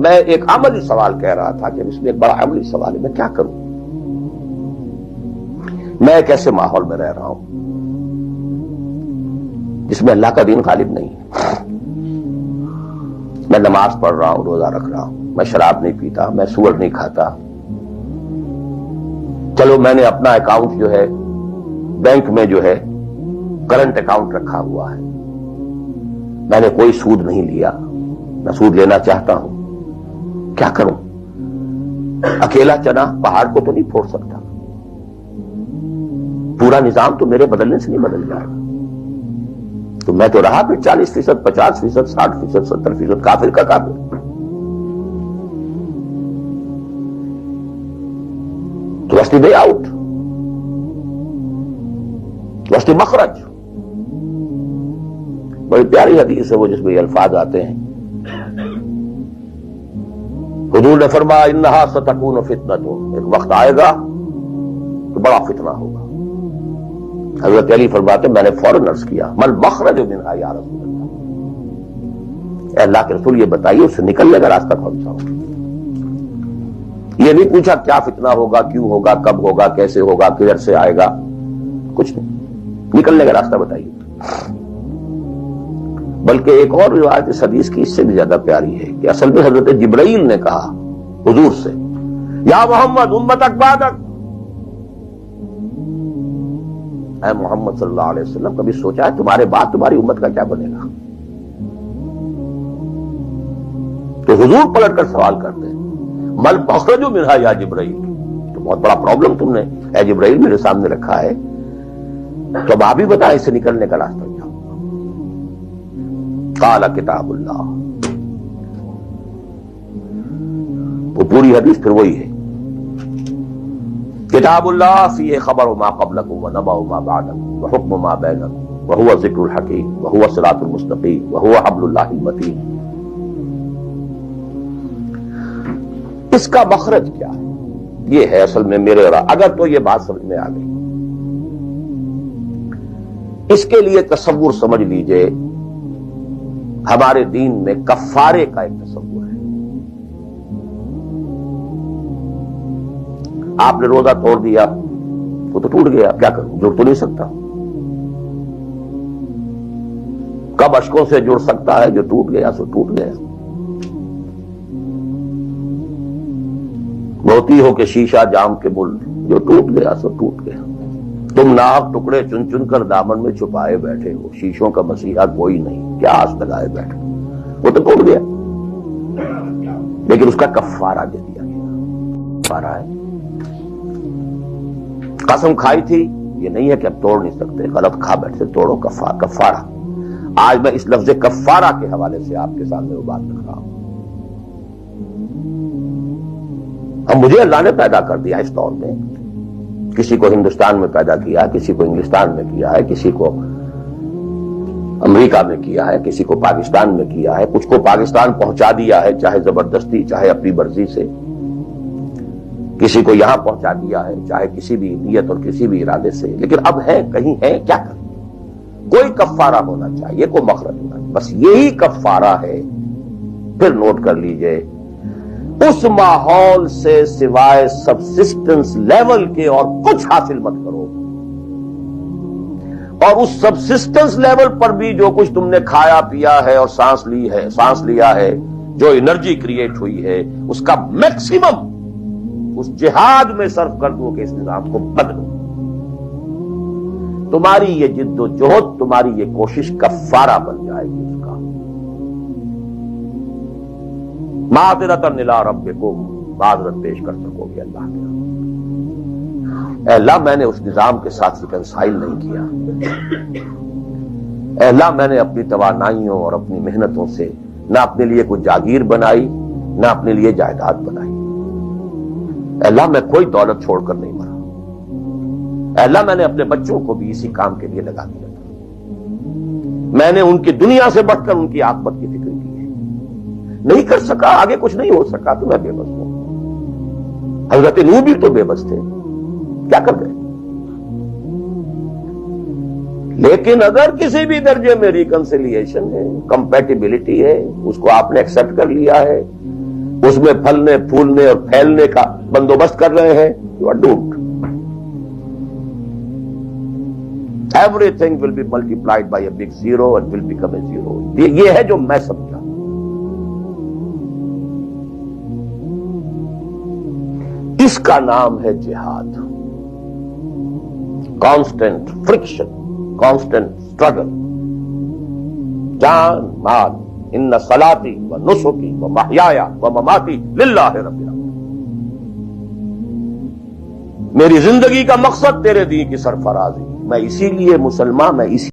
میں ایک عملی سوال کہہ رہا تھا کہ اس میں ایک بڑا عملی سوال ہے، میں کیا کروں؟ میں ایک ایسے ماحول میں رہ رہا ہوں جس میں اللہ کا دین غالب نہیں ہے۔ میں نماز پڑھ رہا ہوں، روزہ رکھ رہا ہوں، میں شراب نہیں پیتا، میں سور نہیں کھاتا، چلو میں نے اپنا اکاؤنٹ جو ہے بینک میں جو ہے کرنٹ اکاؤنٹ رکھا ہوا ہے، میں نے کوئی سود نہیں لیا، میں سود لینا چاہتا ہوں، کیا کروں؟ اکیلا چنا پہاڑ کو تو نہیں پھوڑ سکتا، پورا نظام تو میرے بدلنے سے نہیں بدل جائے گا، تو میں تو رہا پھر 40%، 50%، 60%، 70% کافر کا کافر۔ تو واسطے وے آؤٹ، واسطے مخرج۔ بڑی پیاری حدیث ہے وہ جس میں یہ الفاظ آتے ہیں، حضور نے فرمایا انہا ستکون فتنۃ، ایک وقت آئے گا تو بڑا فتنہ ہوگا۔ حضرت علی فرماتے میں نے فوراً عرض کیا مل مخرج منہا یا رسول اللہ، اے اللہ کے رسول یہ بتائیے اس سے نکلنے کا راستہ کون سا ہوگا؟ یہ نہیں پوچھا کیا فتنہ ہوگا، کیوں ہوگا، کب ہوگا، کیسے ہوگا، کدھر سے آئے گا، کچھ نہیں، نکلنے کا راستہ بتائیے۔ بلکہ ایک اور روایت اس حدیث کی اس سے بھی زیادہ پیاری ہے کہ اصل میں حضرت جبرائیل نے کہا حضور سے یا محمد امتک بعدک، اے محمد صلی اللہ علیہ وسلم کبھی سوچا ہے تمہارے بعد تمہاری امت کا کیا بنے گا؟ تو حضور پلٹ کر سوال کرتے ہیں مل مخرج منہا یا جبرائیل، تو بہت بڑا پرابلم تم نے اے جبرائیل میرے سامنے رکھا ہے، تو اب آپ ہی بتائیں اس سے نکلنے کا راستہ کیا ہوگا؟ قال کتاب اللہ، وہ پوری حدیث پھر وہی ہے، کتاب اللہ فیہ خبر ما قبلکم ونبأ ما بعدکم وحکم ما بینکم وہو ذکر الحکیم وہو صراط المستقیم وہو حبل اللہ المتین۔ اس کا مخرج کیا ہے؟ یہ ہے اصل میں میرے اور اگر تو یہ بات سمجھ میں آ گئی، اس کے لیے تصور سمجھ لیجئے ہمارے دین میں کفارے کا ایک تصور ہے۔ آپ نے روزہ توڑ دیا وہ تو ٹوٹ گیا، کیا کروں؟ جڑ تو نہیں سکتا، کب اشکوں سے جڑ سکتا ہے؟ جو ٹوٹ گیا سو ٹوٹ گیا۔ موتی ہو کہ شیشہ جام کے مل، جو ٹوٹ گیا سو ٹوٹ گیا۔ تم ناحق ٹکڑے چن چن کر دامن میں چھپائے بیٹھے ہو، شیشوں کا مسیحا کوئی نہیں، کیا آس لگائے بیٹھے، وہ تو ٹوٹ گیا، لیکن اس کا کفارہ دے دیا گیا۔ کفارہ ہے، قسم کھائی تھی یہ نہیں ہے کہ اب توڑ نہیں سکتے، غلط کھا بیٹھے، توڑو کفارہ۔ آج میں اس لفظ کفارہ کے حوالے سے آپ کے سامنے وہ بات رکھ رہا ہوں۔ اب مجھے اللہ نے پیدا کر دیا اس دور میں، کسی کو ہندوستان میں پیدا کیا، کسی کو انگلستان میں کیا ہے، کسی کو امریکہ میں کیا ہے، کسی کو پاکستان میں کیا ہے، کچھ کو پاکستان پہنچا دیا ہے چاہے زبردستی چاہے اپنی مرضی سے، کسی کو یہاں پہنچا دیا ہے چاہے کسی بھی نیت اور کسی بھی ارادے سے، لیکن اب ہے کہیں ہے، کیا کریں؟ کوئی کفارہ ہونا چاہیے، کوئی مخرج ہونا چاہیے، بس یہی کفارہ ہے۔ پھر نوٹ کر لیجئے اس ماحول سے سوائے سبسسٹنس لیول کے اور کچھ حاصل مت کرو، اور اس سبسسٹنس لیول پر بھی جو کچھ تم نے کھایا پیا ہے اور سانس لیا ہے، جو انرجی کریٹ ہوئی ہے، اس کا میکسیمم اس جہاد میں صرف کر دو کہ اس نظام کو بدلو۔ تمہاری یہ جد و جہد، تمہاری یہ کوشش کفارہ بن جائے گی اس کا۔ معذرۃ الی ربکم، معذرت پیش کر سکو گے اللہ کے رب۔ اے اللہ میں نے اس نظام کے ساتھ ریکنسائل نہیں کیا، اے اللہ میں نے اپنی توانائیوں اور اپنی محنتوں سے نہ اپنے لیے کوئی جاگیر بنائی نہ اپنے لیے جائیداد بنائی، اے اللہ میں کوئی دولت چھوڑ کر نہیں مرا، اے اللہ میں نے اپنے بچوں کو بھی اسی کام کے لیے لگا دیا تھا، میں نے ان کی دنیا سے بڑھ کر ان کی عاقبت کی فکر کی ہے، نہیں کر سکا، آگے کچھ نہیں ہو سکا تو میں بے بس ہوں۔ حضرت نوح بھی تو بے بس تھے، کیا کر گئے؟ لیکن اگر کسی بھی درجے میں ریکنسیلیشن ہے، کمپیٹیبلٹی ہے، اس کو آپ نے ایکسپٹ کر لیا ہے، اس میں پھلنے پھولنے اور پھیلنے کا بندوبست کر رہے ہیں، you are doomed. Everything will be multiplied by a big zero and will become a zero. یہ ہے جو میں سمجھا. اس کا نام ہے جہاد. Constant friction, constant struggle. جان مال، ان صلاتی و نسکی و محیایا و مماتی للہ رب العالمین. میری زندگی کا مقصد تیرے دین کی سرفرازی. میں اسی لیے مسلمان، میں اسی